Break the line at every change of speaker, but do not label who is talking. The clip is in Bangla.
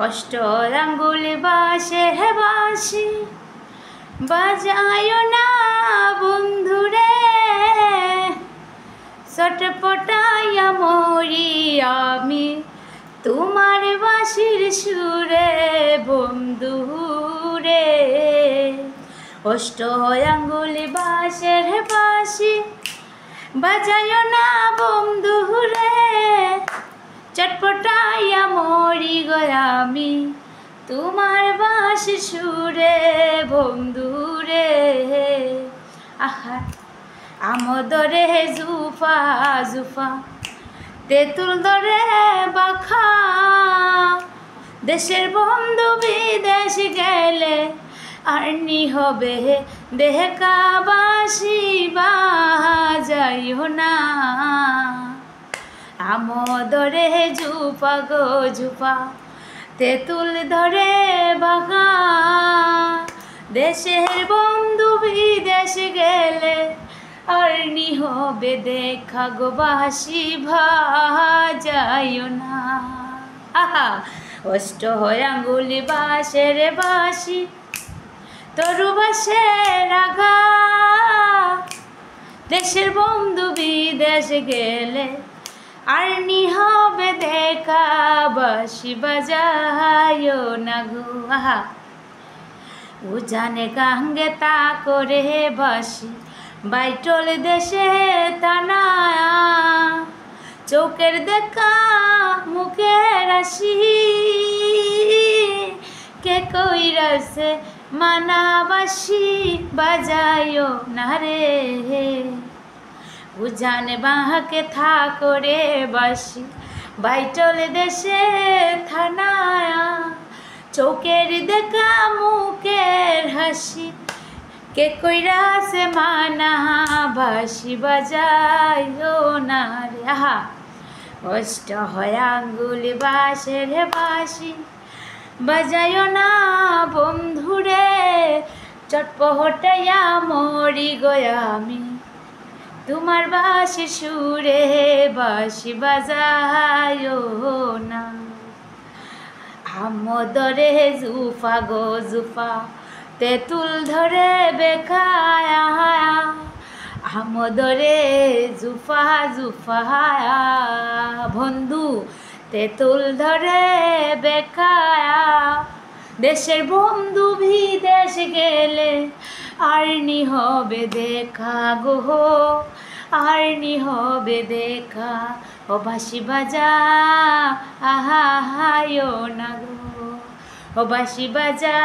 অষ্ট আঙ্গুল বাঁশের বাঁশি বাজায় না বন্ধুরে, ছটপটাইয়া মরি আমি তোমার বাঁশির সুরে বন্ধুরে। অষ্ট আঙ্গুল বাঁশের বাঁশি বাজায় না বন্ধুরে, চটপটাইয়া মরি গো আমি তোমার বাঁশির সুরে বন্ধুরে। আহা আমদরে জুফা জুফা তেঁতুল দরে বাখা, দেশের বন্ধু বিদেশ গেলে আরনি হবে দেখা বাঁশি বাজাইও না। আমদরে জুফা গো জুফা তেঁতুল ধরে বাঘা, দেশের বন্ধু বিদেশ গেলে আরনি হবে দেখা গো বাঁশি বাজাইও না। আহা অষ্ট আঙ্গুল বাঁশের বাঁশি তরু বাঁশের আগা, দেশের বন্ধু বিদেশ গেলে আরনি হবে দেখা বাঁশি বাজাইও না গো। আহা উজানে গাঙ্গে তা করে বাঁশি বাইটল দেশে টানা, চোখের দেখা মুখের হাসি কে কইরাছে মানা বাঁশি বাজাইও না রে। উজানে বাঁকে থা করে বাঁশি বাইটল দেশে থানা, চোখের দেখা মুখের হাসি কে কইরাছে মানা বাঁশি বাজাইও না রে। আহা অষ্ট আঙ্গুল বাঁশের বাঁশি বাজাইও না বন্ধুরে, চটপটাইয়া মরি গো আমি তোমার বাঁশির সুরে বাঁশি বাজাইও না। আমদরে জুফা গো জুফা তেঁতুল ধরে বেখায়া, আমদরে জুফা জুফা বন্ধু তেঁতুল ধরে বেখায়া, দেশের বন্ধু বিদেশ গেলে আরনি হবে দেখা গো, আরনি হবে দেখা ও বাঁশি বাজা আহা হায়ো না গো, ও বাঁশি বাজা